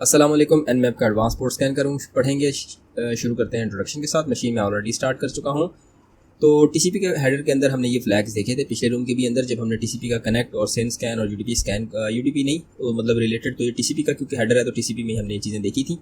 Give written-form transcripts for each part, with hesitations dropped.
अस्सलाम वालेकुम। एनमैप का एडवांस पोर्ट स्कैन करूँ पढ़ेंगे। शुरू करते हैं इंट्रोडक्शन के साथ। मशीन में ऑलरेडी स्टार्ट कर चुका हूँ। तो टीसीपी के हेडर के अंदर हमने ये फ्लैग्स देखे थे पिछले रूम के भी अंदर, जब हमने टीसीपी का कनेक्ट और सेंड स्कैन और यूडीपी स्कैन, यूडीपी नहीं तो मतलब रिलेटेड तो ये टीसीपी का क्योंकि हेडर है तो टीसीपी में हमने ये चीज़ें देखी थी।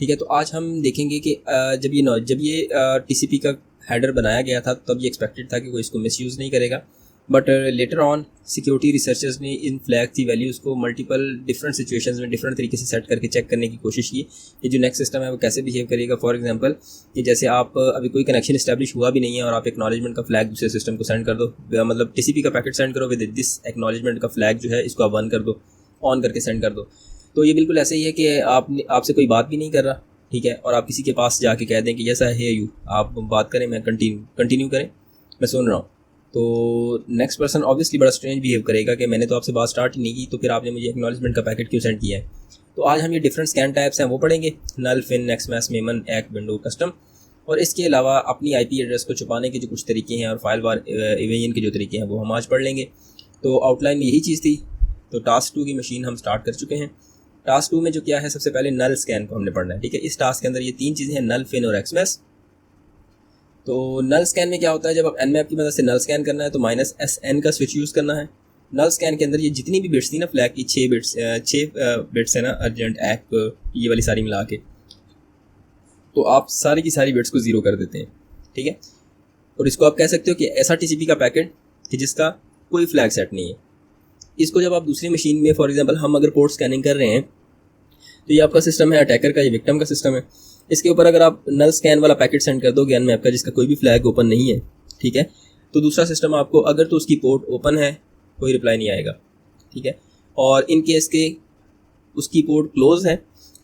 ठीक है, तो आज हम देखेंगे कि जब ये टीसीपी का हेडर बनाया गया था तब ये एक्सपेक्टेड था कि कोई इसको मिसयूज़ नहीं करेगा, but later on security researchers ने इन फ्लैग की वैल्यूज़ को मल्टीपल डिफरेंट सिचुएशंस में डिफरेंट तरीके से सेट करके चेक करने की कोशिश की कि जो नेक्स्ट सिस्टम है वो कैसे बिहेव करेगा। फॉर एग्जांपल कि जैसे आप अभी कोई कनेक्शन इस्टेब्लिश हुआ भी नहीं है और आप एक्नॉलेजमेंट का फ्लैग दूसरे सिस्टम को सेंड कर दो, मतलब टीसीपी का पैकेट सेंड करो विद दिस एक्नॉलेजमेंट का फ्लैग जो है इसको आप वन कर दो, ऑन करके सेंड कर दो। तो ये बिल्कुल ऐसे ही है कि आपसे कोई बात भी नहीं कर रहा, ठीक है, और आप किसी के पास जाके कह दें कि जैसा है यू आप बात करें, मैं कंटिन्यू करें, मैं सुन रहा हूँ। तो नेक्स्ट पर्सन ऑब्वियसली बड़ा स्ट्रेंज बिहेव करेगा कि मैंने तो आपसे बात स्टार्ट ही नहीं की, तो फिर आपने मुझे एक्नॉलेजमेंट का पैकेट क्यों सेंड किया है। तो आज हम ये डिफरेंट स्कैन टाइप्स हैं वो पढ़ेंगे, नल, फिन, एक्समैस, मेमन, एक, विंडो, कस्टम, और इसके अलावा अपनी आईपी एड्रेस को छुपाने के जो कुछ तरीके हैं और फाइल वार इवेजन के जो तरीके हैं वो हम आज पढ़ लेंगे। तो आउटलाइन में यही चीज़ थी। तो टास्क 2 की मशीन हम स्टार्ट कर चुके हैं। टास्क 2 में जो क्या है, सबसे पहले नल स्कैन को हमने पढ़ना है। ठीक है, इस टास्क के अंदर ये 3 चीज़ें हैं, नल, फिन और एक्समैस। तो नल स्कैन में क्या होता है, जब आप एनमैप की मदद से नल स्कैन करना है तो -SN का स्विच यूज़ करना है। नल स्कैन के अंदर ये जितनी भी बिट्स थी ना फ्लैग की, 6 बिट्स है ना, अर्जेंट, एक, ये वाली सारी मिला के, तो आप सारी की सारी बिट्स को ज़ीरो कर देते हैं। ठीक है, और इसको आप कह सकते हो कि ऐसा टीसीपी का पैकेट कि जिसका कोई फ्लैग सेट नहीं है। इसको जब आप दूसरी मशीन में, फॉर एग्जांपल हम अगर पोर्ट स्कैनिंग कर रहे हैं तो ये आपका सिस्टम है अटैकर का, ये विक्टिम का सिस्टम है। इसके ऊपर अगर आप नल स्कैन वाला पैकेट सेंड कर दोगे एनमैप का जिसका कोई भी फ्लैग ओपन नहीं है, ठीक है, तो दूसरा सिस्टम आपको, अगर तो उसकी पोर्ट ओपन है, कोई रिप्लाई नहीं आएगा। ठीक है, और इन केस के उसकी पोर्ट क्लोज है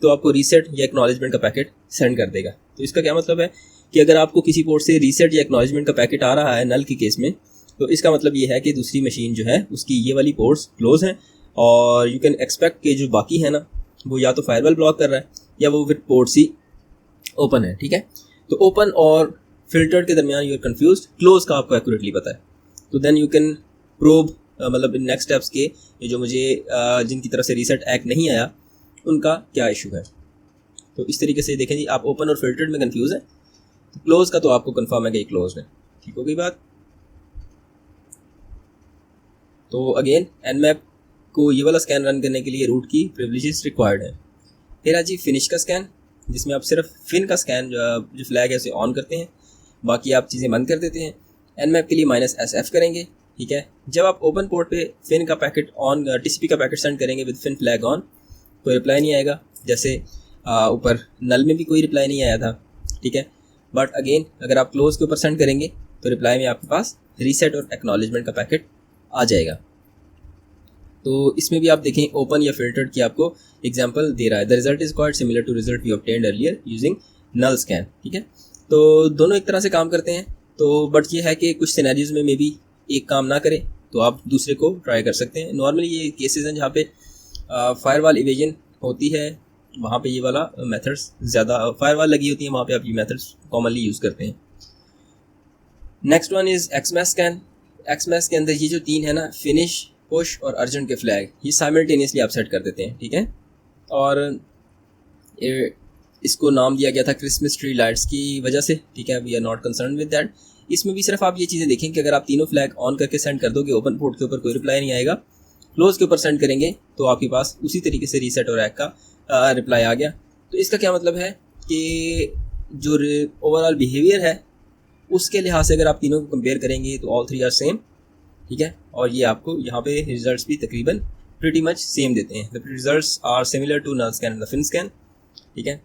तो आपको रीसेट या एक्नॉलेजमेंट का पैकेट सेंड कर देगा। तो इसका क्या मतलब है कि अगर आपको किसी पोर्ट से रीसेट या एक्नॉलेजमेंट का पैकेट आ रहा है नल के केस में, तो इसका मतलब ये है कि दूसरी मशीन जो है उसकी ये वाली पोर्ट्स क्लोज हैं, और यू कैन एक्सपेक्ट कि जो बाकी है ना वो या तो फायरवॉल ब्लॉक कर रहा है या वो विद पोर्ट्स ही ओपन है। ठीक है, तो ओपन और फिल्टर्ड के दरमियान यू आर कन्फ्यूज, क्लोज का आपको एक्यूरेटली पता है, तो देन यू कैन प्रोब, मतलब नेक्स्ट स्टेप्स के ये जो मुझे जिनकी तरफ से रीसेट एक्ट नहीं आया उनका क्या इशू है। तो इस तरीके से देखें जी, आप ओपन और फिल्टर्ड में कंफ्यूज है, तो क्लोज का तो आपको कंफर्म है कि क्लोज है। ठीक हो गई बात। तो अगेन एनमैप को ये वाला स्कैन रन करने के लिए रूट की प्रिविलेजेस रिक्वायर्ड है। फिर जी फिनिश का स्कैन, जिसमें आप सिर्फ फिन का स्कैन जो फ्लैग है उसे ऑन करते हैं, बाकी आप चीज़ें बंद कर देते हैं। एनमैप के लिए -SF करेंगे। ठीक है, जब आप ओपन पोर्ट पे फिन का पैकेट ऑन, टीसीपी का पैकेट सेंड करेंगे विद फिन फ्लैग ऑन, कोई रिप्लाई नहीं आएगा, जैसे ऊपर नल में भी कोई रिप्लाई नहीं आया था। ठीक है, बट अगेन अगर आप क्लोज के ऊपर सेंड करेंगे तो रिप्लाई में आपके पास रीसेट और एक्नॉलेजमेंट का पैकेट आ जाएगा। तो इसमें भी आप देखें ओपन या फिल्टर्ड की आपको एग्जांपल दे रहा है। The result is quite similar to result we obtained earlier using null scan. ठीक है, तो दोनों एक तरह से काम करते हैं, तो बट ये है कि कुछ सिनेरियोज में मे बी एक काम ना करे तो आप दूसरे को ट्राई कर सकते हैं। नॉर्मली ये केसेस हैं जहाँ पे फायरवॉल इवेजन होती है, वहाँ पे ये वाला मेथड्स ज़्यादा, फायरवॉल लगी होती है वहाँ पे आप ये मेथड्स कॉमनली यूज़ करते हैं। Next one is Xmas scan. Xmas के अंदर ये जो 3 है ना, फिनिश, पुश और अर्जेंट के फ्लैग, ये साइमल्टेनियसली आप सेट कर देते हैं। ठीक है, और इसको नाम दिया गया था क्रिसमस ट्री लाइट्स की वजह से। ठीक है, we are not concern with that. इसमें भी सिर्फ आप ये चीज़ें देखें कि अगर आप तीनों फ्लैग ऑन करके सेंड कर दोगे, ओपन पोर्ट के ऊपर कोई रिप्लाई नहीं आएगा, क्लोज के ऊपर सेंड करेंगे तो आपके पास उसी तरीके से रीसेट और एक का रिप्लाई आ गया। तो इसका क्या मतलब है कि जो ओवरऑल बिहेवियर है उसके लिहाज से अगर आप तीनों को कंपेयर करेंगे तो ऑल 3 आर सेम। ठीक है, और ये आपको यहाँ पे रिजल्ट्स भी तकरीबन प्रीटी मच सेम देते हैं। The results are similar to null scan and the FIN scan. ठीक है,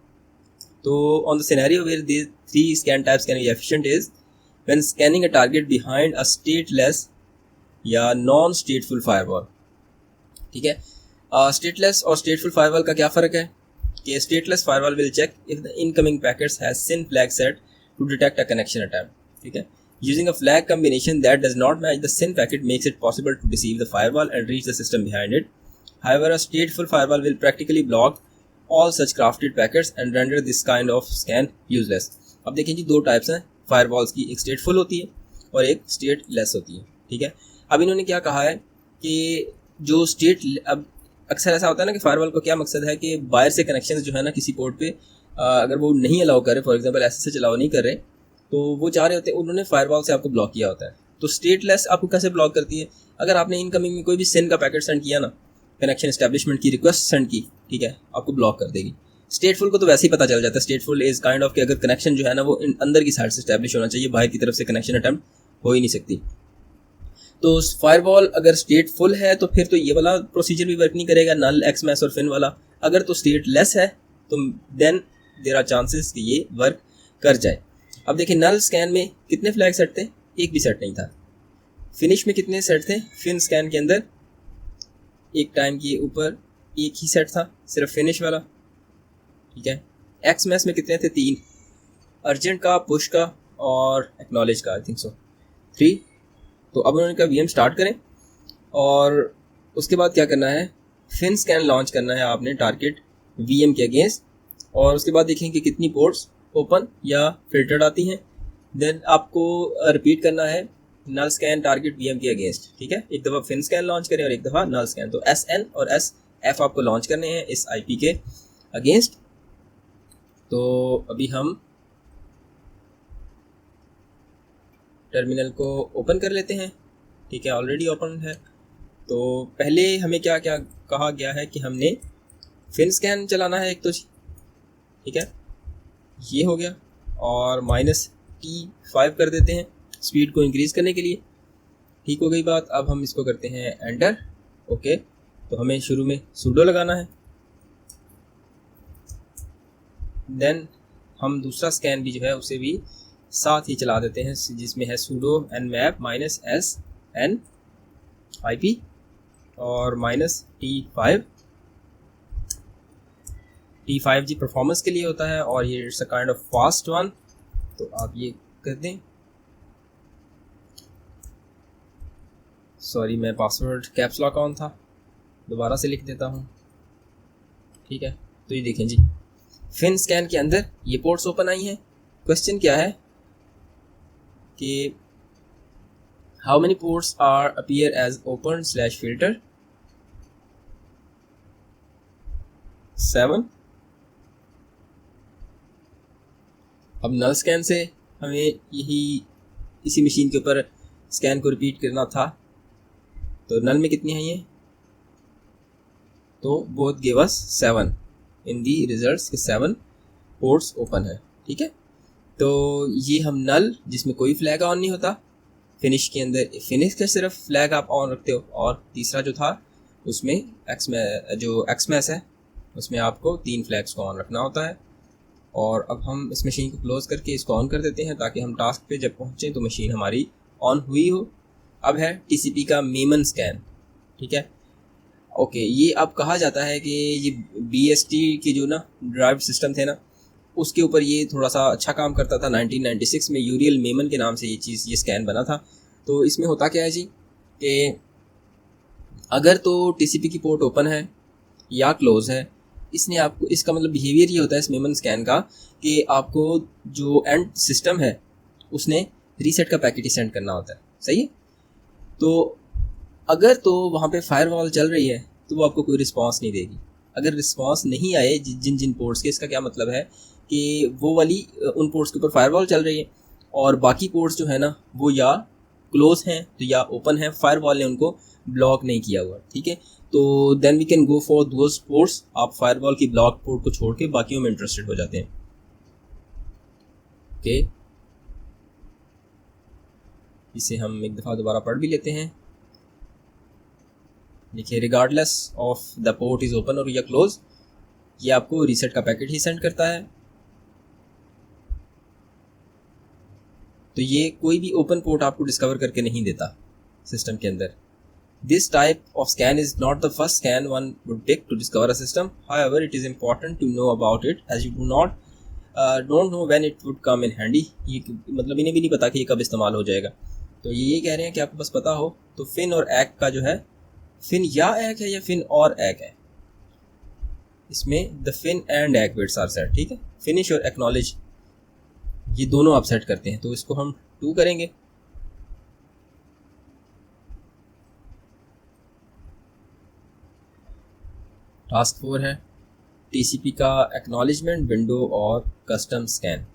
तो on the scenario where the 3 scan types can be efficient is when scanning a target behind a stateless या non stateful firewall. ठीक है, stateless और स्टेटफुल firewall का क्या फ़र्क है कि stateless firewall will check if the incoming packets has SYN flag set to detect a connection attempt. ठीक है, using a flag combination that does not match the SYN packet makes it possible to deceive the firewall and reach the system behind it. However, a stateful firewall will practically block all such crafted packets and render this kind of scan useless. अब देखें जी, 2 types हैं firewalls की, एक स्टेटफुल होती है और एक stateless होती है। ठीक है, अब इन्होंने क्या कहा है कि जो अब अक्सर ऐसा होता है ना कि फायरवॉल का क्या मकसद है कि बाहर से कनेक्शन जो है ना किसी पोर्ट पे अगर वो नहीं अलाउ कर रहे, फॉर एग्जांपल एसएसएच अलाउ नहीं कर रहे, तो वो चाह रहे होते हैं, उन्होंने फायरवॉल से आपको ब्लॉक किया होता है। तो स्टेटलेस आपको कैसे ब्लॉक करती है? अगर आपने इनकमिंग में कोई भी सिन का पैकेट सेंड किया ना, कनेक्शन एस्टेब्लिशमेंट की रिक्वेस्ट सेंड की, ठीक है, आपको ब्लॉक कर देगी। स्टेटफुल को तो वैसे ही पता चल जाता है, स्टेटफुल इज काइंड ऑफ कि अगर कनेक्शन जो है ना वो अंदर की साइड से एस्टेब्लिश होना चाहिए, बाहर की तरफ से कनेक्शन अटैम्प्ट हो ही नहीं सकती। तो फायरवॉल अगर स्टेटफुल है तो फिर तो ये वाला प्रोसीजर भी वर्क नहीं करेगा, नल, एक्समैस और फिन वाला। अगर तो स्टेटलेस है तो देन देयर आर चांसेस कि ये वर्क कर जाए। अब देखिए नल स्कैन में कितने फ्लैग सेट थे? एक भी सेट नहीं था। फिनिश में कितने सेट थे? फिन स्कैन के अंदर एक टाइम के ऊपर एक ही सेट था, सिर्फ फिनिश वाला, ठीक है। एक्समैस में कितने थे? 3, अर्जेंट का, पुश का और एक्नॉलेज का, आई थिंक सो 3। तो अब उन्होंने कहा वीएम स्टार्ट करें और उसके बाद क्या करना है, फिन स्कैन लॉन्च करना है आपने टारगेट वीएम के अगेंस्ट, और उसके बाद देखें कि कितनी पोर्ट्स ओपन या फिल्टर्ड आती हैं। देन आपको रिपीट करना है नल स्कैन टारगेट वीएम के अगेंस्ट, ठीक है। एक दफ़ा फिन स्कैन लॉन्च करें और एक दफ़ा नल स्कैन। तो SN और SF आपको लॉन्च करने हैं इस IP के अगेंस्ट। तो अभी हम टर्मिनल को ओपन कर लेते हैं, ठीक है, ऑलरेडी ओपन है। तो पहले हमें क्या क्या कहा गया है कि हमने फिन स्कैन चलाना है एक तो, ठीक है, ये हो गया, और -T5 कर देते हैं स्पीड को इंक्रीज़ करने के लिए। ठीक हो गई बात। अब हम इसको करते हैं एंटर, ओके। तो हमें शुरू में सूडो लगाना है, देन हम दूसरा स्कैन भी जो है उसे भी साथ ही चला देते हैं, जिसमें है sudo nmap -s n ip और -T5 जी परफॉर्मेंस के लिए होता है, और ये it's a kind of fast one. तो आप ये कर दें। सॉरी, मैं पासवर्ड कैप्स लॉक ऑन था, दोबारा से लिख देता हूँ, ठीक है। तो ये देखें जी, फिन स्कैन के अंदर ये पोर्ट्स ओपन आई हैं। क्वेश्चन क्या है कि how many ports are appear as open / filter? 7। अब नल स्कैन से हमें यही इसी मशीन के ऊपर स्कैन को रिपीट करना था। तो नल में कितनी है ये? तो बोथ गिव अस 7 इन दी रिजल्ट्स के 7 पोर्ट्स ओपन है, ठीक है। तो ये हम नल जिसमें कोई फ्लैग ऑन नहीं होता, फिनिश के अंदर फिनिश का सिर्फ फ्लैग आप ऑन रखते हो, और तीसरा जो था उसमें एक्समैस है उसमें आपको 3 फ्लैग्स को ऑन रखना होता है। और अब हम इस मशीन को क्लोज करके इसको ऑन कर देते हैं ताकि हम टास्क पे जब पहुँचें तो मशीन हमारी ऑन हुई हो। अब है TCP का मेमन स्कैन, ठीक है, ओके। ये अब कहा जाता है कि ये BST की जो ना ड्राइव सिस्टम थे ना, उसके ऊपर ये थोड़ा सा अच्छा काम करता था। 1996 में यूरियल मेमन के नाम से ये स्कैन बना था। तो इसमें होता क्या है जी कि अगर तो TCP की पोर्ट ओपन है या क्लोज है, इसने आपको, इसका मतलब बिहेवियर ये होता है इस मेमन स्कैन का कि आपको जो एंड सिस्टम है उसने रीसेट का पैकेट ही सेंड करना होता है, सही है। तो अगर तो वहाँ पे फायरवॉल चल रही है तो वो आपको कोई रिस्पांस नहीं देगी। अगर रिस्पांस नहीं आए जिन जिन पोर्ट्स के, इसका क्या मतलब है कि वो वाली उन पोर्ट्स के ऊपर फायरवॉल चल रही है और बाकी पोर्ट्स जो है ना वो या क्लोज हैं तो या ओपन है, फायरवॉल ने उनको ब्लॉक नहीं किया हुआ, ठीक है। तो then we can go for those ports. आप फायरवॉल की ब्लॉक पोर्ट को छोड़ के बाकियों में इंटरेस्टेड हो जाते हैं, ओके। इसे हम एक दफ़ा दोबारा पढ़ भी लेते हैं। देखिए, regardless of the port is open और या क्लोज, ये आपको रीसेट का पैकेट ही सेंड करता है। तो ये कोई भी ओपन पोर्ट आपको डिस्कवर करके नहीं देता सिस्टम के अंदर। This type of scan is not the first scan one would take to discover a system. However, it is important to know about it as you don't know when it would come in handy. ये मतलब इन्हें भी नहीं पता कि ये कब इस्तेमाल हो जाएगा। तो ये कह रहे हैं कि आपको बस पता हो। तो फिन और एक का जो है, फिन या एक है या फिन और एक है, इसमें द फिन एंड एक बिट्स आर सेट, ठीक है। फिनिश और एक्नॉलेज ये दोनों आप सेट करते हैं। तो इसको हम 2 करेंगे। टास्क 4 है टीसीपी का एक्नॉलेजमेंट विंडो और कस्टम स्कैन।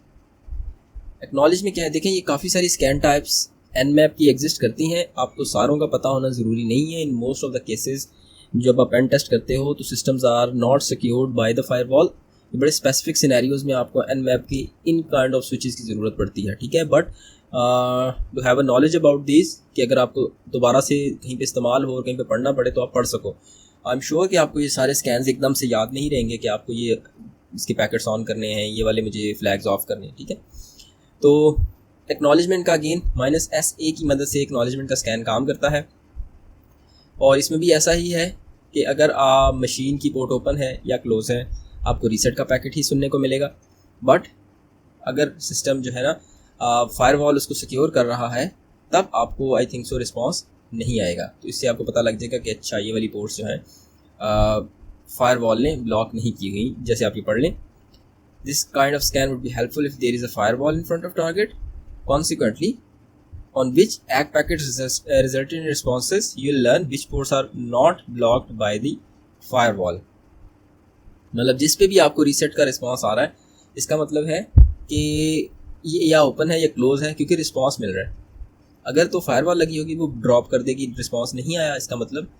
एक्नॉलेज में क्या है, देखें ये काफ़ी सारी स्कैन टाइप्स nmap की एग्जिस्ट करती हैं। आपको सारों का पता होना ज़रूरी नहीं है। In most of the cases जब आप पेन टेस्ट करते हो तो systems are not secured by the firewall. बड़े स्पेसिफिक सिनेरियोज में आपको nmap की इन काइंड ऑफ स्विचेस की ज़रूरत पड़ती है, ठीक है। But to have a knowledge about this कि अगर आपको दोबारा से कहीं पे इस्तेमाल हो और कहीं पे पढ़ना पड़े तो आप पढ़ सको। आई एम श्योर कि आपको ये सारे स्कैन्स एकदम से याद नहीं रहेंगे कि आपको ये इसके पैकेट्स ऑन करने हैं, ये वाले मुझे फ्लैग्स ऑफ करने हैं, ठीक है। तो एक्नॉलेजमेंट का अगेन -SA की मदद से एक्नॉलेजमेंट का स्कैन काम करता है। और इसमें भी ऐसा ही है कि अगर आप मशीन की पोर्ट ओपन है या क्लोज है, आपको रीसेट का पैकेट ही सुनने को मिलेगा। बट अगर सिस्टम जो है ना फायरवॉल उसको सिक्योर कर रहा है, तब आपको आई थिंक सो रिस्पॉन्स नहीं आएगा। तो इससे आपको पता लग जाएगा कि अच्छा ये वाली पोर्ट्स जो हैं फायरवॉल ने ब्लॉक नहीं की गई, जैसे आप ये पढ़ लें। This kind of scan would be helpful if there is a firewall in front of target. Consequently, on which ACK packets result in responses, you'll learn which ports are not blocked by the firewall. मतलब जिस पे भी आपको reset का response आ रहा है, इसका मतलब है कि ये या ओपन है या क्लोज है, क्योंकि रिस्पांस मिल रहा है। अगर तो फायरवॉल लगी होगी वो ड्रॉप कर देगी, रिस्पांस नहीं आया, इसका मतलब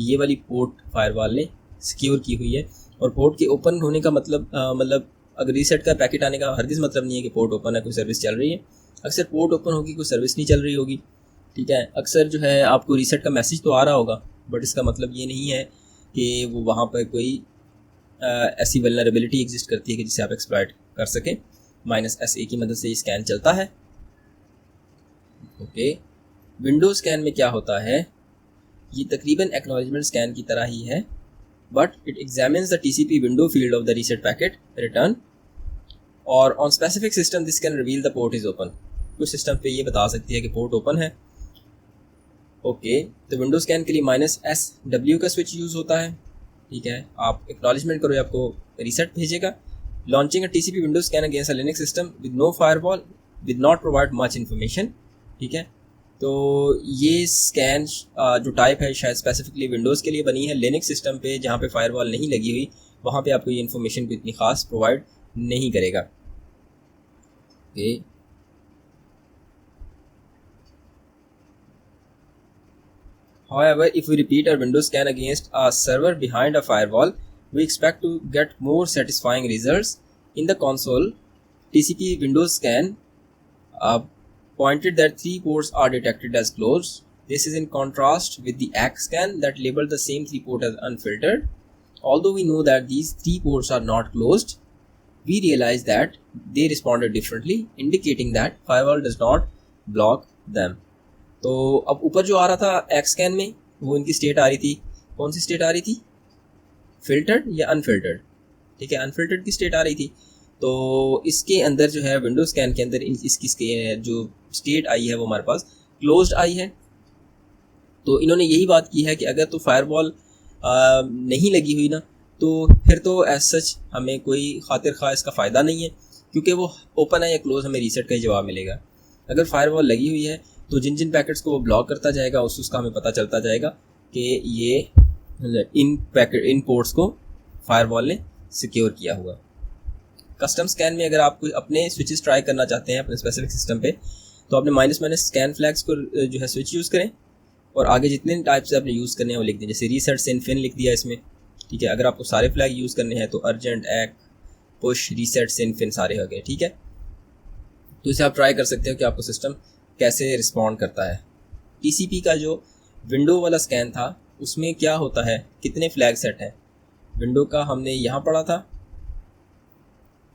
ये वाली पोर्ट फायरवॉल ने सिक्योर की हुई है। और पोर्ट के ओपन होने का मतलब अगर रीसेट का पैकेट आने का हरगिज़ मतलब नहीं है कि पोर्ट ओपन है, कोई सर्विस चल रही है। अक्सर पोर्ट ओपन होगी, कोई सर्विस नहीं चल रही होगी, ठीक है। अक्सर जो है आपको रीसेट का मैसेज तो आ रहा होगा, बट इसका मतलब ये नहीं है कि वो वहाँ पर कोई ऐसी वल्नरेबिलिटी एग्जिस्ट करती है कि जिसे आप एक्सप्लॉइट कर सकें। -SA की मदद से ये स्कैन चलता है। ओके, विंडो स्कैन में क्या होता है, ये तकरीबन एक्नॉलेजमेंट स्कैन की तरह ही है, but it examines the TCP window field of the reset packet return, और on specific system this can reveal the port is open. कुछ सिस्टम पे ये बता सकती है कि पोर्ट ओपन है। ओके, तो विंडो स्कैन के लिए -SW का स्विच यूज़ होता है, ठीक है। आप एक्नॉलेजमेंट करो, आपको रीसेट भेजेगा। Launching a TCP window scan against a Linux system with no firewall with not provide much information, ठीक है। तो ये स्कैन जो टाइप है शायद स्पेसिफिकली विंडोज़ के लिए बनी है। लिनक्स सिस्टम पे जहाँ पे फायरवॉल नहीं लगी हुई, वहाँ पे आपको ये इन्फॉर्मेशन को इतनी ख़ास प्रोवाइड नहीं करेगा। Okay, however, if we repeat our Windows scan against a server behind a firewall, we expect to get more satisfying results. In the console, TCP Windows scan pointed that 3 ports are detected as closed. This is in contrast with the ACK scan that labeled the same 3 ports as unfiltered. Although we know that these 3 ports are not closed, we realize that they responded differently, indicating that firewall does not block them. तो अब ऊपर जो आ रहा था x scan में, वो इनकी state आ रही थी, कौन सी स्टेट आ रही थी, फिल्टर्ड या अनफिल्टर्ड, ठीक है, अनफिल्टर्ड की स्टेट आ रही थी। तो इसके अंदर जो है विंडो स्कैन के अंदर इसकी जो स्टेट आई है वो हमारे पास क्लोज्ड आई है। तो इन्होंने यही बात की है कि अगर तो फायरवॉल नहीं लगी हुई ना, तो फिर तो एज सच हमें कोई खातिर खा इसका फ़ायदा नहीं है, क्योंकि वो ओपन है या क्लोज हमें रीसेट का ही जवाब मिलेगा। अगर फायरवॉल लगी हुई है तो जिन जिन पैकेट्स को वो ब्लॉक करता जाएगा उसका हमें पता चलता जाएगा कि ये इन पोर्ट्स को फायरवॉल ने सिक्योर किया हुआ। कस्टम स्कैन में अगर आप कोई अपने स्विचेस ट्राई करना चाहते हैं अपने स्पेसिफिक सिस्टम पे, तो आपने माइनस स्कैन फ्लैग्स को जो है स्विच यूज़ करें और आगे जितने टाइप से आपने यूज़ करने हैं वो लिख दें। जैसे रीसेट सिन फिन लिख दिया इसमें, ठीक है। अगर आपको सारे फ्लैग यूज़ करने हैं तो अर्जेंट, एक्, पुश, रीसेट, सिन फिन सारे हो गए, ठीक है। तो इसे आप ट्राई कर सकते हो कि आपको सिस्टम कैसे रिस्पॉन्ड करता है। TCP का जो विंडो वाला स्कैन था उसमें क्या होता है, कितने फ्लैग सेट हैं विंडो का हमने यहाँ पढ़ा था।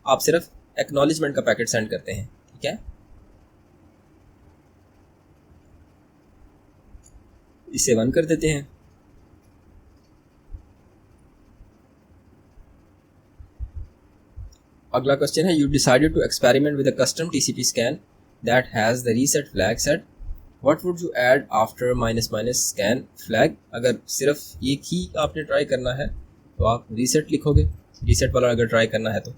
आप सिर्फ एक्नॉलेजमेंट का पैकेट सेंड करते हैं, ठीक है। इसे 1 कर देते हैं। अगला क्वेश्चन है, you decided to experiment with a custom TCP scan that has the reset flag set. What would you add after -scan flag? अगर सिर्फ एक ही आपने ट्राई करना है तो आप रीसेट लिखोगे, रीसेट वाला अगर ट्राई करना है तो।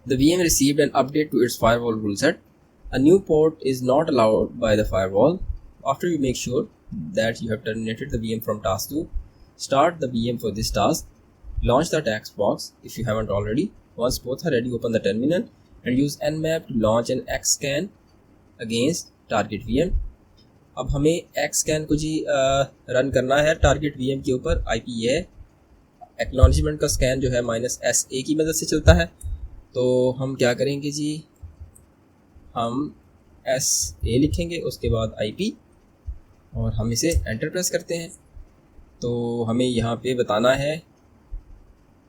The VM received an update to its firewall rule set. A new port is not allowed by the firewall. After you make sure that you have terminated the VM from task 2. Start the VM for this task. Launch the text box if you haven't already. Once both are ready, open the terminal and use nmap to launch an xscan against target VM. अब हमें xscan को जी run करना है target VM के ऊपर. IP ये है. Acknowledgement का स्कैन जो है -SA की मदद से चलता है. तो हम क्या करेंगे जी, हम SA लिखेंगे, उसके बाद IP, और हम इसे एंटर प्रेस करते हैं. तो हमें यहाँ पे बताना है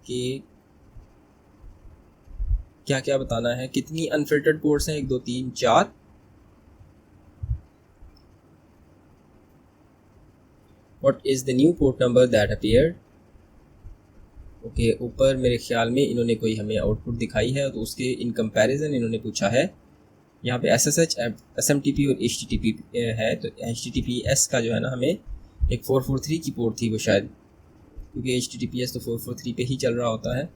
कि क्या क्या बताना है, कितनी अनफिल्टर्ड पोर्ट्स हैं, 1 2 3 4. What is the new port number that appeared? Okay, ऊपर मेरे ख्याल में इन्होंने कोई हमें आउटपुट दिखाई है, तो उसके इन कंपैरिजन इन्होंने पूछा है. यहाँ पे SSH, SMTP और HTTP है. तो HTTPS का जो है ना, हमें एक 443 की पोर्ट थी वो शायद, क्योंकि HTTPS तो 443 पे ही चल रहा होता है.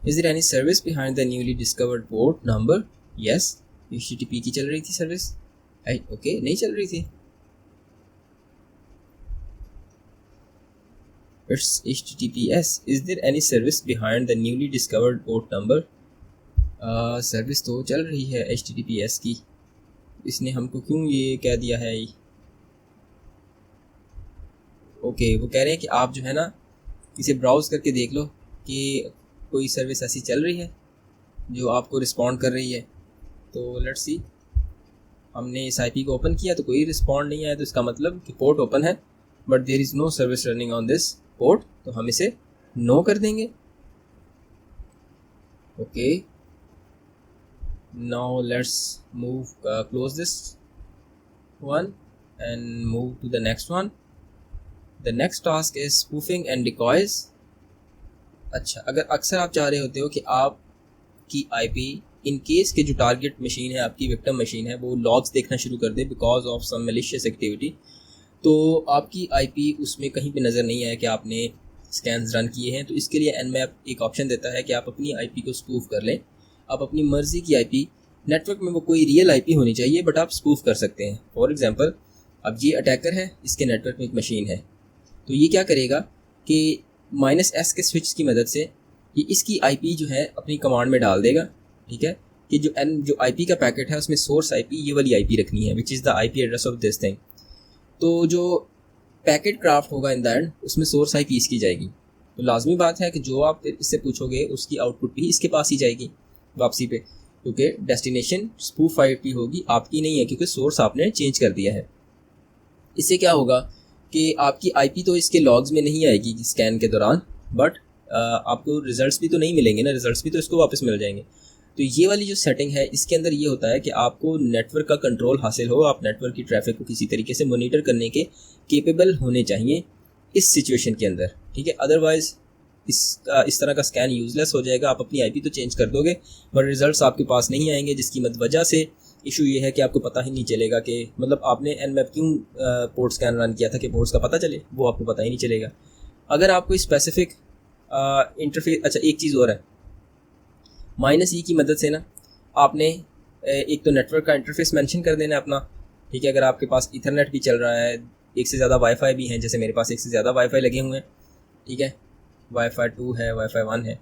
Is there any service behind the newly discovered port number? Yes, HTTP की चल रही थी सर्विस. ओके, नहीं चल रही थी. It's HTTPS. Is there any service behind the newly discovered port number? Service तो चल रही है HTTPS की. इसने हमको क्यों ये कह दिया है? ओके, वो कह रहे हैं कि आप जो है ना, इसे ब्राउज़ करके देख लो कि कोई सर्विस ऐसी चल रही है जो आपको रिस्पॉन्ड कर रही है. तो लेट्स सी. हमने इस IP को ओपन किया तो कोई रिस्पॉन्ड नहीं आया, तो इसका मतलब कि पोर्ट ओपन है, but there is no service running on this port. तो हम इसे नो कर देंगे. Okay, now let's move, close this one and move to the next one. The next task is spoofing and decoys. अच्छा, अगर अक्सर आप चाह रहे होते हो कि आपकी IP इन केस के जो टारगेट मशीन है, आपकी विक्टिम मशीन है, वो लॉग्स देखना शुरू कर दे because of some malicious activity, तो आपकी IP उसमें कहीं पे नज़र नहीं आया कि आपने स्कैन्स रन किए हैं, तो इसके लिए nmap एक ऑप्शन देता है कि आप अपनी IP को स्पूफ कर लें. आप अपनी मर्ज़ी की IP, नेटवर्क में वो कोई रियल IP होनी चाहिए, बट आप स्पूफ कर सकते हैं. फॉर एग्जांपल, अब ये अटैकर है, इसके नेटवर्क में एक मशीन है, तो ये क्या करेगा कि -S के स्विच की मदद से ये इसकी IP जो है अपनी कमांड में डाल देगा. ठीक है, कि जो IP का पैकेट है उसमें सोर्स IP ये वाली IP रखनी है, which is the IP address of this thing. तो जो पैकेट क्राफ्ट होगा इन द एंड, उसमें सोर्स IP इसकी जाएगी. तो लाजमी बात है कि जो आप इससे पूछोगे उसकी आउटपुट भी इसके पास ही जाएगी वापसी पे, क्योंकि डेस्टिनेशन स्पूफ IP होगी, आपकी नहीं है, क्योंकि सोर्स आपने चेंज कर दिया है. इससे क्या होगा कि आपकी IP तो इसके लॉग्स में नहीं आएगी स्कैन के दौरान, बट आपको रिजल्ट्स भी तो नहीं मिलेंगे ना, रिजल्ट्स भी तो इसको वापस मिल जाएंगे. तो ये वाली जो सेटिंग है, इसके अंदर ये होता है कि आपको नेटवर्क का कंट्रोल हासिल हो, आप नेटवर्क की ट्रैफिक को किसी तरीके से मॉनिटर करने के केपेबल होने चाहिए इस सिचुएशन के अंदर. ठीक है, अदरवाइज़ इस तरह का स्कैन यूज़लेस हो जाएगा. आप अपनी IP तो चेंज कर दोगे, बट रिजल्ट्स आपके पास नहीं आएंगे, जिसकी वजह से इशू ये है कि आपको पता ही नहीं चलेगा कि मतलब आपने nmap क्यों पोर्ट स्कैन रन किया था कि पोर्ट्स का पता चले, वो आपको पता ही नहीं चलेगा. अगर आपको स्पेसिफिक इंटरफेस, अच्छा एक चीज़ और है, -E की मदद से ना आपने एक तो नेटवर्क का इंटरफेस मेंशन कर देना अपना. ठीक है, अगर आपके पास इथरनेट भी चल रहा है, एक से ज़्यादा वाईफाई भी हैं, जैसे मेरे पास एक से ज़्यादा वाईफाई लगे हुए हैं. ठीक है, वाईफाई 2 है, वाईफाई 1 है,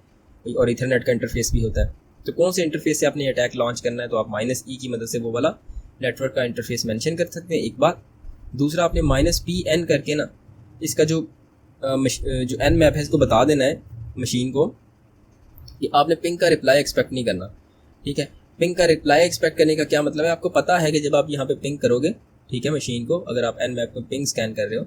और इथरनेट का इंटरफेस भी होता है. तो कौन से इंटरफेस से आपने अटैक लॉन्च करना है, तो आप -E की मदद से वो वाला नेटवर्क का इंटरफेस मेंशन कर सकते हैं, एक बात. दूसरा, आपने -PN करके ना इसका जो nmap है इसको बता देना है मशीन को कि आपने पिंग का रिप्लाई एक्सपेक्ट नहीं करना. ठीक है, पिंग का रिप्लाई एक्सपेक्ट करने का क्या मतलब है, आपको पता है कि जब आप यहाँ पे पिंग करोगे, ठीक है, मशीन को, अगर आप nmap में पिंग स्कैन कर रहे हो,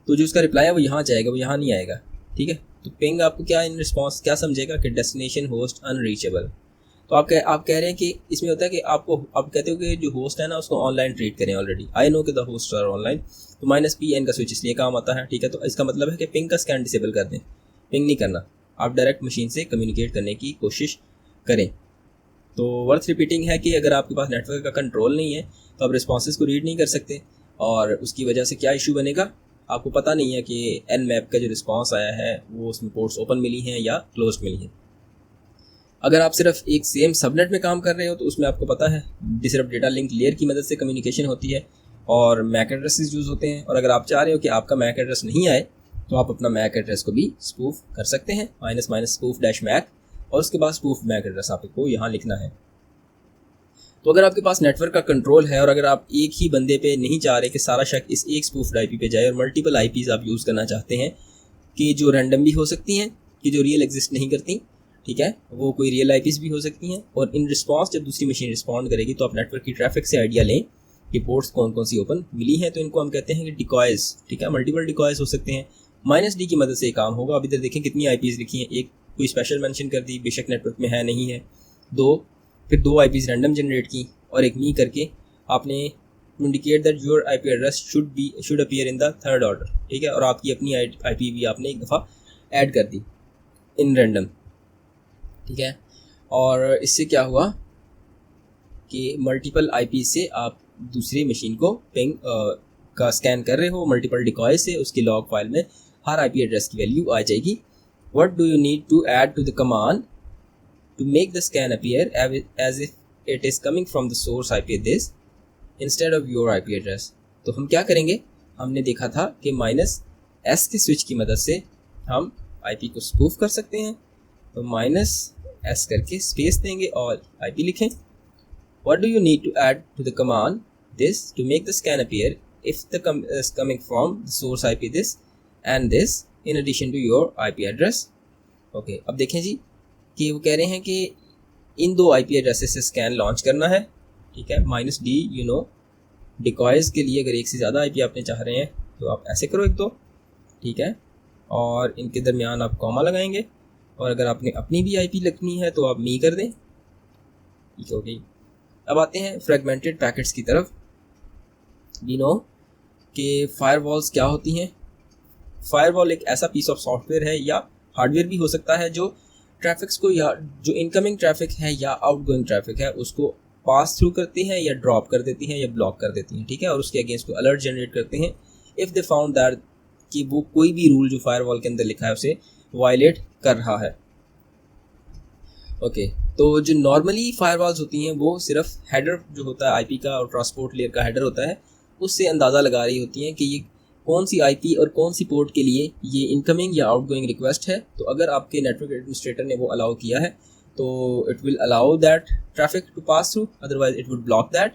तो जो उसका रिप्लाई है वो यहाँ जाएगा, वो यहाँ नहीं आएगा. ठीक है, तो पिंग आपको क्या इन रिस्पॉन्स क्या समझेगा कि डेस्टिनेशन होस्ट अनरीचेबल. तो आप कह रहे हैं कि इसमें होता है कि आप कहते हो कि जो होस्ट है ना उसको ऑनलाइन ट्रीट करें. ऑलरेडी आई नो कि द होस्ट आर ऑनलाइन, तो -PN का स्विच इसलिए काम आता है. ठीक है, तो इसका मतलब है कि पिंग का स्कैन डिसेबल कर दें, पिंग नहीं करना, आप डायरेक्ट मशीन से कम्युनिकेट करने की कोशिश करें. तो वर्थ रिपीटिंग है कि अगर आपके पास नेटवर्क का कंट्रोल नहीं है तो आप रिस्पॉन्सेज को रीड नहीं कर सकते, और उसकी वजह से क्या इशू बनेगा, आपको पता नहीं है कि nmap का जो रिस्पॉन्स आया है वो उसमें पोर्ट्स ओपन मिली हैं या क्लोज मिली हैं. अगर आप सिर्फ एक सेम सबनेट में काम कर रहे हो तो उसमें आपको पता है डिसरप्ट डेटा लिंक लेयर की मदद से कम्युनिकेशन होती है, और मैक एड्रेसेस यूज़ होते हैं। और अगर आप चाह रहे हो कि आपका मैक एड्रेस नहीं आए तो आप अपना मैक एड्रेस को भी स्पूफ कर सकते हैं, -- स्पूफ डैश मैक, और उसके बाद स्पूफ मैक एड्रेस आपको यहाँ लिखना है। तो अगर आपके पास नेटवर्क का कंट्रोल है और अगर आप एक ही बंदे पे नहीं चाह रहे कि सारा शक इस एक स्पूफ्ड आईपी पे जाए और मल्टीपल आईपीज़ आप यूज़ करना चाहते हैं कि जो रैंडम भी हो सकती हैं, कि जो रियल एग्जिस्ट नहीं करती, ठीक है, वो कोई रियल आईपीज़ भी हो सकती हैं, और इन रिस्पॉन्स जब दूसरी मशीन रिस्पॉन्ड करेगी तो आप नेटवर्क की ट्रैफिक से आइडिया लें कि पोर्ट्स कौन कौन सी ओपन मिली हैं। तो इनको हम कहते हैं कि डिकॉयज़, ठीक है, मल्टीपल डिकॉयज़ हो सकते हैं। -d की मदद से ये काम होगा। अब इधर देखें कितनी आईपीज़ लिखी हैं, एक कोई स्पेशल मेंशन कर दी, बेशक नेटवर्क में है नहीं है, 2, फिर 2 आईपीज़ रैंडम जनरेट की और एक मी करके आपने indicate that your IP address should appear in the third order, ठीक है, और आपकी अपनी आईपी भी आपने एक दफ़ा ऐड कर दी इन रैंडम, ठीक है। और इससे क्या हुआ कि मल्टीपल आईपी से आप दूसरी मशीन को पिंग का स्कैन कर रहे हो मल्टीपल डिकॉय से, उसकी लॉग फाइल में हर आईपी एड्रेस की वैल्यू आ जाएगी। What do you need to add to the command to make the scan appear as if it is coming from the source IP this instead of your IP address. तो हम क्या करेंगे, हमने देखा था कि -s के स्विच की मदद से हम आईपी को स्पूफ कर सकते हैं। तो -s करके स्पेस देंगे और आईपी लिखें। What do you need to add to the command this to make the scan appear if the is coming from the source IP this and this in addition to your IP address? Okay, अब देखें जी कि वो कह रहे हैं कि इन 2 IP addresses से scan launch करना है, ठीक है। -d डिकॉयज़ के लिए अगर एक से ज़्यादा IP आपने चाह रहे हैं तो आप ऐसे करो 1-2, ठीक है, और इनके दरमियान आप कॉमा लगाएंगे, और अगर आपने अपनी भी IP लिखनी है तो आप मी कर दें, ठीक हो गई। अब आते हैं फ्रेगमेंटेड पैकेट्स की तरफ। वी नो कि फायरवॉल्स क्या होती हैं। फायरवॉल एक ऐसा पीस ऑफ सॉफ्टवेयर है या हार्डवेयर भी हो सकता है जो ट्रैफिक्स को, या जो इनकमिंग ट्रैफिक है या आउटगोइंग ट्रैफिक है उसको पास थ्रू करती हैं या ड्रॉप कर देती हैं या ब्लॉक कर देती हैं, ठीक है, और उसके अगेंस्ट को अलर्ट जनरेट करते हैं इफ़ दे फाउंड दैट कि वो कोई भी रूल जो फायरवॉल के अंदर लिखा है उसे वायलेट कर रहा है। ओके, तो जो नॉर्मली फायरवॉल्स होती हैं वो सिर्फ हेडर जो होता है आईपी का और ट्रांसपोर्ट लेयर का हेडर होता है, उससे अंदाज़ा लगा रही होती हैं कि ये कौन सी आईपी और कौन सी पोर्ट के लिए ये इनकमिंग या आउटगोइंग रिक्वेस्ट है। तो अगर आपके नेटवर्क एडमिनिस्ट्रेटर ने वो अलाउ किया है तो it will allow that traffic to pass through, otherwise it would block that.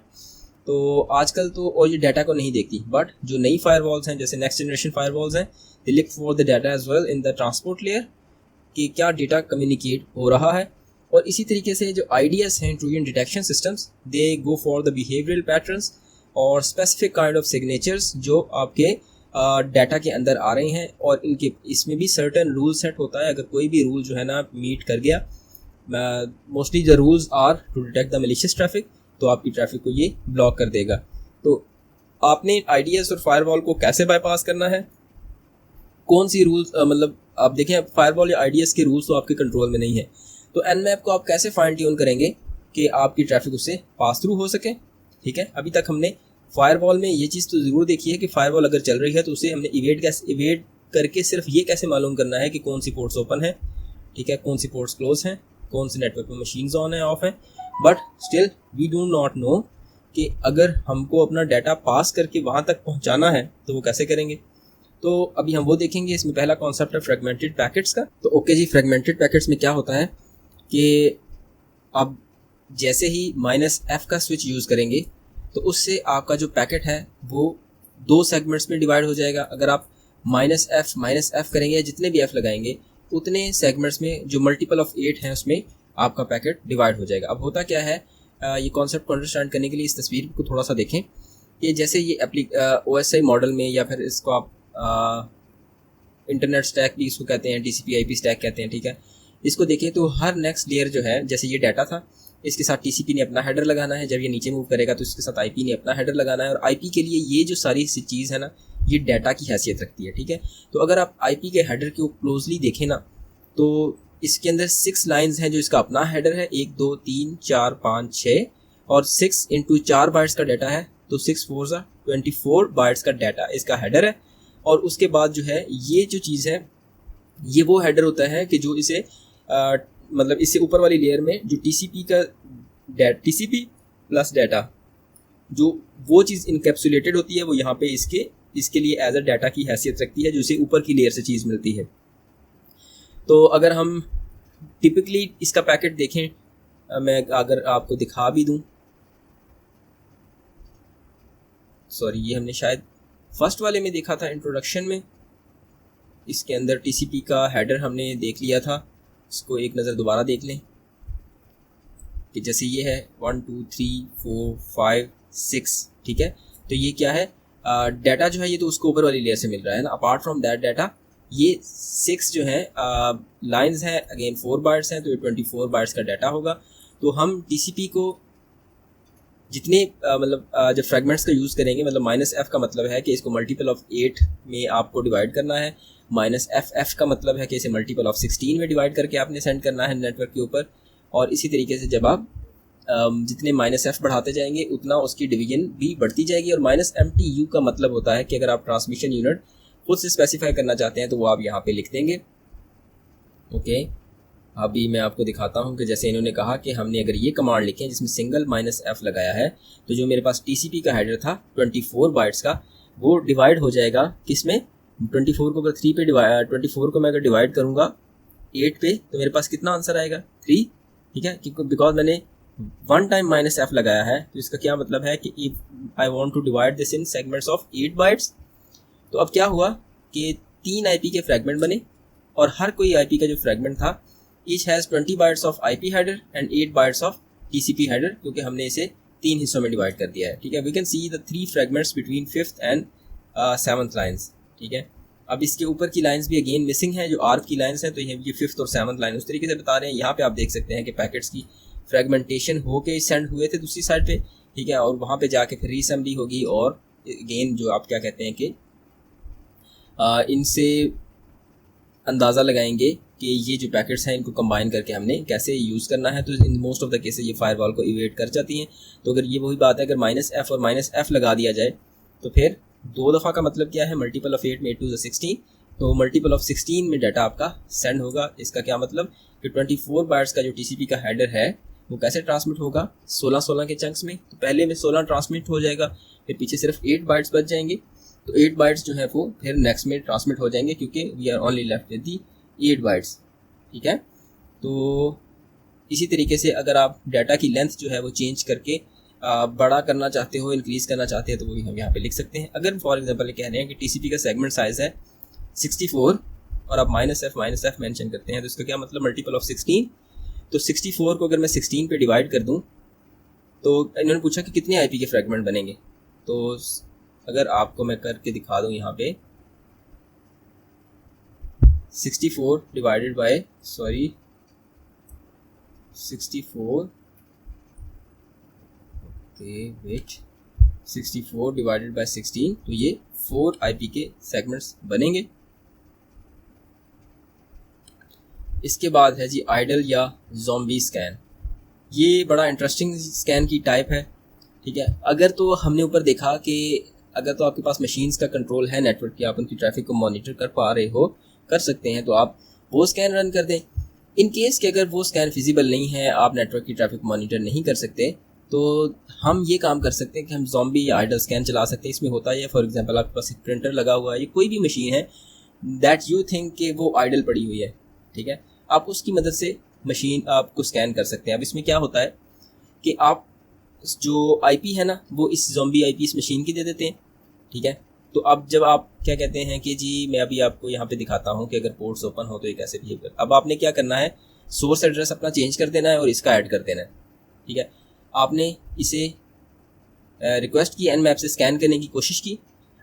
तो आजकल तो और ये डाटा को नहीं देखती, बट जो नई फायरवॉल्स हैं जैसे नेक्स्ट जनरेशन फायरवॉल्स हैं, they look for the data as well in the transport layer कि क्या डेटा कम्युनिकेट हो रहा है। और इसी तरीके से जो आईडीएस हैं, intrusion detection systems, they go for the behavioural patterns और स्पेसिफिक काइंड ऑफ सिग्नेचर्स जो आपके डाटा के अंदर आ रहे हैं, और इनके इसमें भी सर्टेन रूल सेट होता है। अगर कोई भी रूल जो है ना मीट कर गया, mostly the rules are to detect the malicious traffic, तो आपकी ट्रैफिक को ये ब्लॉक कर देगा। तो आपने आईडीएस और फायरवॉल को कैसे बाईपास करना है, कौन सी रूल्स, मतलब आप देखें फायरवॉल या आईडीएस के रूल्स तो आपके कंट्रोल में नहीं है, तो एनमैप को आप कैसे फाइन ट्यून करेंगे कि आपकी ट्रैफिक उससे पास थ्रू हो सके, ठीक है। अभी तक हमने फायरवॉल में ये चीज़ तो ज़रूर देखी है कि फायरवॉल अगर चल रही है तो उसे हमने इवेट करके सिर्फ ये कैसे मालूम करना है कि कौन सी पोर्ट्स ओपन है, ठीक है, कौन सी पोर्ट्स क्लोज हैं, कौन से नेटवर्क में मशीन्स ऑन है ऑफ है। But still we do not know कि अगर हमको अपना डाटा पास करके वहाँ तक पहुँचाना है तो वो कैसे करेंगे। तो अभी हम वो देखेंगे। इसमें पहला कॉन्सेप्ट है फ्रेगमेंटेड पैकेट्स का। तो ओके जी, फ्रेगमेंटेड पैकेट्स में क्या होता है कि आप जैसे ही -f का स्विच यूज़ करेंगे तो उससे आपका जो पैकेट है वो 2 सेगमेंट्स में डिवाइड हो जाएगा। अगर आप -f करेंगे, जितने भी f लगाएंगे उतने सेगमेंट्स में जो मल्टीपल ऑफ 8 हैं उसमें आपका पैकेट डिवाइड हो जाएगा। अब होता क्या है, ये कॉन्सेप्ट को अंडरस्टैंड करने के लिए इस तस्वीर को थोड़ा सा देखें कि जैसे ये OSI मॉडल में, या फिर इसको आप इंटरनेट स्टैक भी इसको कहते हैं, TCP/IP स्टैक कहते हैं, ठीक है। इसको देखें तो हर नेक्स्ट लेयर जो है, जैसे ये डाटा था, इसके साथ TCP ने अपना हेडर लगाना है, जब ये नीचे मूव करेगा तो इसके साथ IP ने अपना हेडर लगाना है, और IP के लिए ये जो सारी सी चीज़ है ना, ये डाटा की हैसियत रखती है, ठीक है। तो अगर आप IP के हेडर को क्लोजली देखें ना, तो इसके अंदर 6 लाइंस हैं जो इसका अपना हेडर है, 1 2 3 4 5 6, और 6 × 4 बाइट्स का डाटा है, तो 6 4 = 24 बाइट्स का डाटा इसका हेडर है। और उसके बाद जो है ये जो चीज़ है, ये वो हेडर होता है कि जो इसे मतलब इससे ऊपर वाली लेयर में जो TCP + डाटा जो वो चीज़ इनकैप्सुलेटेड होती है वो यहाँ पे इसके लिए एज अ डाटा की हैसियत रखती है, जो इसे ऊपर की लेयर से चीज़ मिलती है। तो अगर हम टिपिकली इसका पैकेट देखें, मैं अगर आपको दिखा भी दूं, सॉरी ये हमने शायद फर्स्ट वाले में देखा था इंट्रोडक्शन में, इसके अंदर टीसीपी का हेडर हमने देख लिया था। इसको एक नज़र दोबारा देख लें कि जैसे ये है 1 2 3 4 5 6, ठीक है। तो ये क्या है, डाटा जो है ये तो उसको ऊपर वाली लेयर से मिल रहा है ना। अपार्ट फ्रॉम दैट डाटा ये 6 जो है लाइंस हैं, अगेन 4 बाइट्स हैं, तो ये 24 बाइट्स का डाटा होगा। तो हम टीसीपी को जितने जब फ्रेगमेंट्स का यूज़ करेंगे, मतलब -f का मतलब है कि इसको मल्टीपल ऑफ 8 में आपको डिवाइड करना है, -f का मतलब है कि इसे मल्टीपल ऑफ 16 में डिवाइड करके आपने सेंड करना है नेटवर्क के ऊपर। और इसी तरीके से जब आप जितने -f बढ़ाते जाएंगे उतना उसकी डिवीजन भी बढ़ती जाएगी। और -mtu का मतलब होता है कि अगर आप ट्रांसमिशन यूनिट खुद से स्पेसिफाई करना चाहते हैं तो वो आप यहाँ पे लिख देंगे। ओके, अभी मैं आपको दिखाता हूँ कि जैसे इन्होंने कहा कि हमने अगर ये कमांड लिखे जिसमें सिंगल -f लगाया है, तो जो मेरे पास टीसीपी का हेडर था 24 बाइट्स का, वो डिवाइड हो जाएगा किसमें, 24 को अगर 3 पे 24 को मैं अगर डिवाइड करूँगा 8 पे, तो मेरे पास कितना आंसर आएगा 3, ठीक है। क्योंकि बिकॉज मैंने 1 टाइम -f लगाया है, तो इसका क्या मतलब है कि if I want to divide this in segments of 8 bytes, तो अब क्या हुआ कि 3 आईपी के फ्रेगमेंट बने, और हर कोई आईपी का जो फ्रेगमेंट था each has 20 bytes of IP header and 8 bytes of TCP header, क्योंकि हमने इसे 3 हिस्सों में डिवाइड कर दिया है, ठीक है। We can see the 3 fragments between 5th and 7th lines, ठीक है। अब इसके ऊपर की लाइंस भी अगेन मिसिंग है, जो आर्क की लाइंस हैं, तो ये 5th और 7th लाइन उस तरीके से बता रहे हैं। यहाँ पे आप देख सकते हैं कि पैकेट्स की फ्रेगमेंटेशन होके सेंड हुए थे दूसरी साइड पे, ठीक है, और वहाँ पे जाके फिर रीअसेंबली होगी, और अगेन जो आप क्या कहते हैं कि इनसे अंदाज़ा लगाएंगे कि ये जो पैकेट्स हैं इनको कंबाइन करके हमने कैसे यूज़ करना है। तो इन मोस्ट ऑफ द केसेस ये फायरवॉल को इवेट कर जाती हैं। तो अगर ये वही बात है, अगर -f और -f लगा दिया जाए तो फिर 2 दफ़ा का मतलब क्या है, मल्टीपल ऑफ 8 में 8 2 16, तो मल्टीपल ऑफ 16 में डाटा आपका सेंड होगा। इसका क्या मतलब कि 24 बाइट्स का जो टीसीपी का हेडर है वो कैसे ट्रांसमिट होगा, 16 के चंक्स में। तो पहले में 16 ट्रांसमिट हो जाएगा, फिर पीछे सिर्फ 8 बाइट्स बच जाएंगे, तो 8 बाइट्स जो है वो फिर नेक्स्ट में ट्रांसमिट हो जाएंगे, क्योंकि we are only left with the 8 bytes, ठीक है। तो इसी तरीके से अगर आप डाटा की लेंथ जो है वो चेंज करके बड़ा करना चाहते हो, इंक्रीज़ करना चाहते हैं, तो वो भी हम यहाँ पे लिख सकते हैं। अगर फॉर एग्जांपल कह रहे हैं कि टीसीपी का सेगमेंट साइज़ है 64 और आप -f मेंशन करते हैं, तो इसका क्या मतलब मल्टीपल ऑफ 16। तो 64 को अगर मैं 16 पे डिवाइड कर दूँ, तो इन्होंने पूछा कि कितने आईपी के फ्रेगमेंट बनेंगे। तो अगर आपको मैं करके दिखा दूँ यहाँ पे 64 डिवाइडेड बाय 64 64 डिवाइडेड बाय 16, तो ये 4 आईपी के सेगमेंट्स बनेंगे। इसके बाद है जी आइडल या ज़ॉम्बी स्कैन। ये बड़ा इंटरेस्टिंग स्कैन की टाइप है, ठीक है। अगर तो हमने ऊपर देखा कि अगर तो आपके पास मशीन्स का कंट्रोल है नेटवर्क की, आप उनकी ट्रैफिक को मॉनिटर कर पा रहे हो, कर सकते हैं, तो आप वो स्कैन रन कर दें। इन केस कि अगर वो स्कैन फिजिबल नहीं है, आप नेटवर्क की ट्रैफिक मॉनिटर नहीं कर सकते, तो हम ये काम कर सकते हैं कि हम ज़ॉम्बी या आइडल स्कैन चला सकते हैं। इसमें होता है फॉर एग्जांपल आपके पास एक प्रिंटर लगा हुआ है, ये कोई भी मशीन है दैट यू थिंक कि वो आइडल पड़ी हुई है, ठीक है, आप उसकी मदद से मशीन आपको स्कैन कर सकते हैं। अब इसमें क्या होता है कि आप जो आईपी है ना वो इस ज़ॉम्बी आईपी इस मशीन की दे देते हैं, ठीक है। तो अब जब आप क्या कहते हैं कि जी मैं अभी आपको यहाँ पे दिखाता हूँ कि अगर पोर्ट्स ओपन हो तो ये कैसे बिहेव कर। अब आपने क्या करना है, सोर्स एड्रेस अपना चेंज कर देना है और इसका ऐड कर देना है, ठीक है। आपने इसे रिक्वेस्ट की nmap से स्कैन करने की कोशिश की,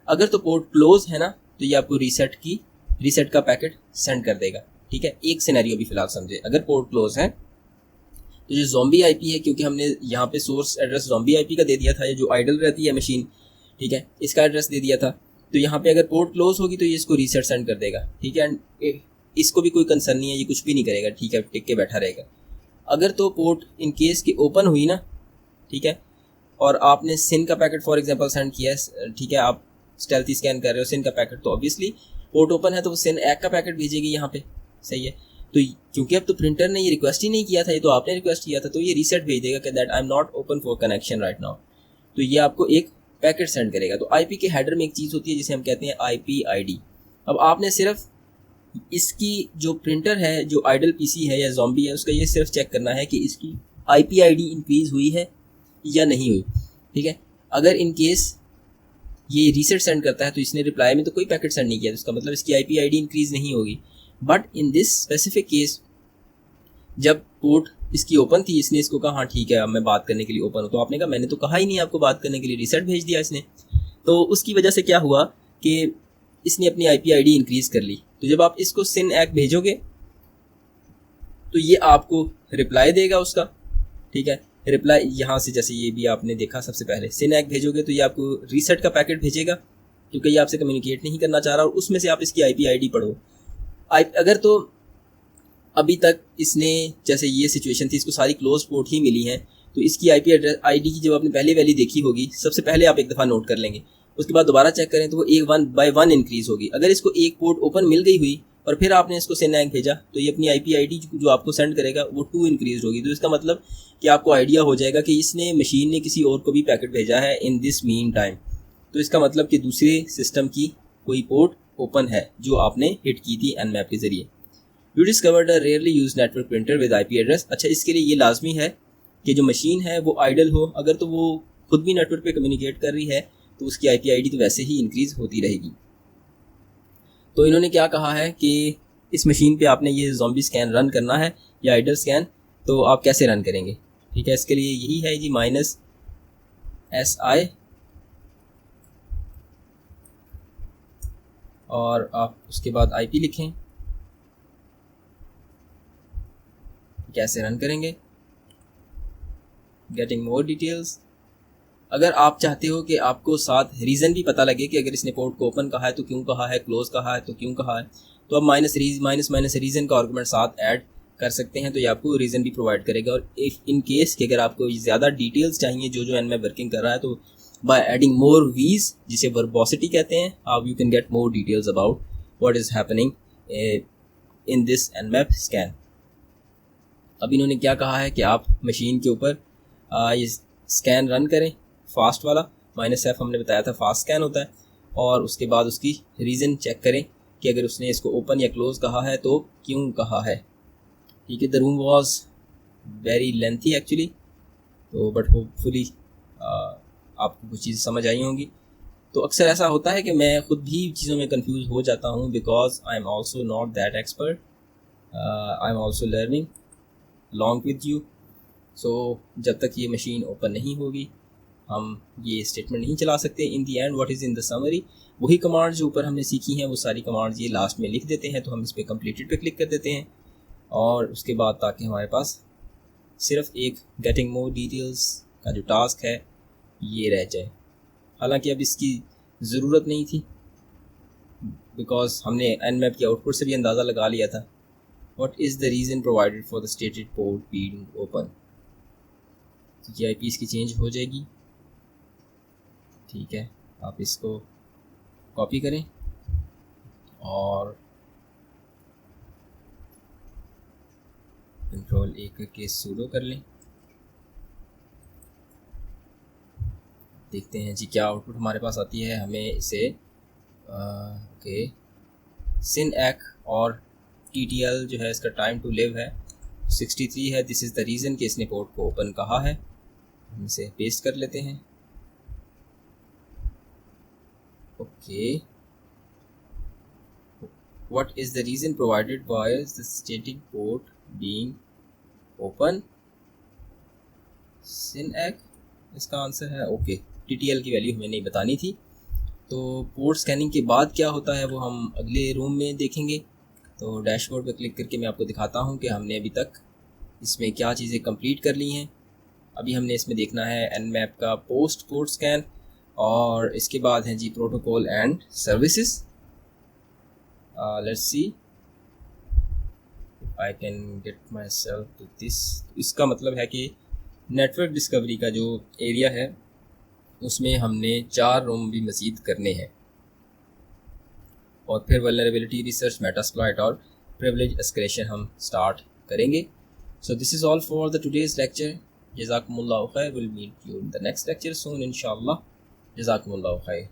अगर तो पोर्ट क्लोज है ना तो ये आपको रीसेट का पैकेट सेंड कर देगा, ठीक है। एक सिनेरियो भी फिलहाल समझे, अगर पोर्ट क्लोज है तो जो ज़ॉम्बी आईपी है, क्योंकि हमने यहाँ पे सोर्स एड्रेस ज़ॉम्बी आईपी का दे दिया था, ये जो आइडल रहती है मशीन, ठीक है, इसका एड्रेस दे दिया था, तो यहाँ पे अगर पोर्ट क्लोज होगी तो ये इसको रीसेट सेंड कर देगा, ठीक है। एंड इसको भी कोई कंसर्न नहीं है, ये कुछ भी नहीं करेगा, ठीक है, टिक के बैठा रहेगा। अगर तो पोर्ट इन केस की ओपन हुई ना, ठीक है, और आपने सिन का पैकेट फॉर एग्जांपल सेंड किया है, ठीक है, आप स्टेल्थी स्कैन कर रहे हो सिन का पैकेट, तो ऑब्वियसली पोर्ट ओपन है तो वो सिन एक का पैकेट भेजेगी यहाँ पे, सही है। तो क्योंकि अब तो प्रिंटर ने ये रिक्वेस्ट ही नहीं किया था, ये तो आपने रिक्वेस्ट किया था, तो ये रीसेट भेज देगा कि that I am not open for connection right now. तो तो ये आपको एक पैकेट सेंड करेगा। तो आईपी के हेडर में एक चीज़ होती है जिसे हम कहते हैं आईपी आईडी। अब आपने सिर्फ इसकी जो प्रिंटर है, जो आइडल पीसी है या ज़ॉम्बी है, उसका ये सिर्फ चेक करना है कि इसकी आईपी आईडी इंक्रीज़ हुई है या नहीं हुई। ठीक है, अगर इन केस ये रीसेट सेंड करता है तो इसने रिप्लाई में तो कोई पैकेट सेंड नहीं किया, तो इसका मतलब इसकी आईपी आईडी इंक्रीज़ नहीं होगी। But in this specific case जब पोर्ट इसकी ओपन थी, इसने इसको कहा हाँ ठीक है अब मैं बात करने के लिए ओपन हूँ, तो आपने कहा मैंने तो कहा ही नहीं आपको बात करने के लिए, रीसेट भेज दिया इसने। तो उसकी वजह से क्या हुआ कि इसने अपनी आईपी आईडी इंक्रीज़ कर ली। तो जब आप इसको सिन एक्ट भेजोगे तो ये आपको रिप्लाई देगा उसका। ठीक है, रिप्लाई यहाँ से जैसे ये भी आपने देखा सबसे पहले, सिन एक्ट भेजोगे तो ये आपको रीसेट का पैकेट भेजेगा क्योंकि ये आपसे कम्युनिकेट नहीं करना चाह रहा, और उसमें से आप इसकी आईपी आईडी पढ़ो। अगर तो अभी तक इसने, जैसे ये सिचुएशन थी, इसको सारी क्लोज पोर्ट ही मिली हैं, तो इसकी आईपी एड्रेस आईडी की जब आपने पहली वैल्यू देखी होगी, सबसे पहले आप एक दफ़ा नोट कर लेंगे, उसके बाद दोबारा चेक करें तो वो एक 1 by 1 इंक्रीज होगी। अगर इसको एक पोर्ट ओपन मिल गई हुई और फिर आपने इसको सेंड एक्ट भेजा तो ये अपनी आईपी आईडी जो आपको सेंड करेगा वो 2 इंक्रीज होगी। तो इसका मतलब कि आपको आइडिया हो जाएगा कि इसने मशीन ने किसी और को भी पैकेट भेजा है इन दिस मीन टाइम। तो इसका मतलब कि दूसरे सिस्टम की कोई पोर्ट ओपन है जो आपने हिट की थी एनमैप के ज़रिए। You discovered a rarely use network printer with IP address. अच्छा, इसके लिए ये लाजमी है कि जो मशीन है वो आइडल हो। अगर तो वो खुद भी नेटवर्क पे कम्युनिकेट कर रही है तो उसकी आईपी आईडी तो वैसे ही इंक्रीज़ होती रहेगी। तो इन्होंने क्या कहा है कि इस मशीन पे आपने ये ज़ॉम्बी स्कैन रन करना है या आइडल स्कैन, तो आप कैसे रन करेंगे। ठीक है, इसके लिए यही है जी -SI, और आप उसके बाद IP लिखें। कैसे रन करेंगे, गेटिंग मोर डिटेल्स। अगर आप चाहते हो कि आपको साथ रीज़न भी पता लगे कि अगर इसने पोर्ट को ओपन कहा है तो क्यों कहा है, क्लोज कहा है तो क्यों कहा है, तो आप माइनस रीज़न का आर्गुमेंट साथ ऐड कर सकते हैं, तो ये आपको रीज़न भी प्रोवाइड करेगा। और इफ़ इन केस कि अगर आपको ज़्यादा डिटेल्स चाहिए जो एनमैप वर्किंग कर रहा है, तो बाय एडिंग मोर वीज, जिसे वर्बोसिटी कहते हैं, आप you can get more details about what is happening in this Nmap scan. अब इन्होंने क्या कहा है कि आप मशीन के ऊपर ये स्कैन रन करें, फास्ट वाला, -F हमने बताया था फास्ट स्कैन होता है, और उसके बाद उसकी रीज़न चेक करें कि अगर उसने इसको ओपन या क्लोज कहा है तो क्यों कहा है। ठीक है, the room was very lengthy actually, तो बट होपफुली आपको कुछ चीज़ समझ आई होंगी। तो अक्सर ऐसा होता है कि मैं ख़ुद भी चीज़ों में कंफ्यूज हो जाता हूँ, because I am also not that expert, I am also learning along with you। सो जब तक ये मशीन ओपन नहीं होगी हम ये स्टेटमेंट नहीं चला सकते। In the end what is in the summary, वही कमांड्स जो ऊपर हमने सीखी हैं वो सारी कमांड्स ये लास्ट में लिख देते हैं, तो हम इस पर कंप्लीटेड पे क्लिक कर देते हैं, और उसके बाद ताकि हमारे पास सिर्फ एक गेटिंग मोर डिटेल्स का जो टास्क है ये रह जाए। हालांकि अब इसकी ज़रूरत नहीं थी, बिकॉज हमने एनमैप की आउटपुट से भी अंदाज़ा लगा लिया था। What is the reason provided for the stated port being open? तो ये IP इसकी चेंज हो जाएगी। ठीक है, आप इसको कॉपी करें और कंट्रोल A करके सूडो कर लें। देखते हैं जी क्या आउटपुट हमारे पास आती है। हमें इसे ओके सिन एक्ट और TTL जो है इसका टाइम टू लिव है 63 है। दिस इज़ द रीज़न कि इसने पोर्ट को ओपन कहा है। हम इसे पेस्ट कर लेते हैं। Okay, what is the reason provided by the static port being open, SYN एक्ट इसका आंसर है। ओके, TTL की वैल्यू हमें नहीं बतानी थी। तो पोर्ट स्कैनिंग के बाद क्या होता है वो हम अगले रूम में देखेंगे। तो डैशबोर्ड पर क्लिक करके मैं आपको दिखाता हूँ कि हमने अभी तक इसमें क्या चीज़ें कंप्लीट कर ली हैं। अभी हमने इसमें देखना है एनमैप का पोस्ट पोर्ट स्कैन, और इसके बाद हैं जी protocol and services. Let's see I can get myself to this. इसका मतलब है कि नेटवर्क डिस्कवरी का जो एरिया है उसमें हमने 4 रूम भी मज़ीद करने हैं, और फिर वल्नरेबिलिटी रिसर्च, मेटास्प्लॉइट और प्रिविलेज एस्केलेशन हम स्टार्ट करेंगे। So this is all for the today's lecture. जज़ाकुमुल्लाहु खैर, will meet you in the next lecture soon इंशाअल्लाह। जज़ाकुमुल्लाहु खैर।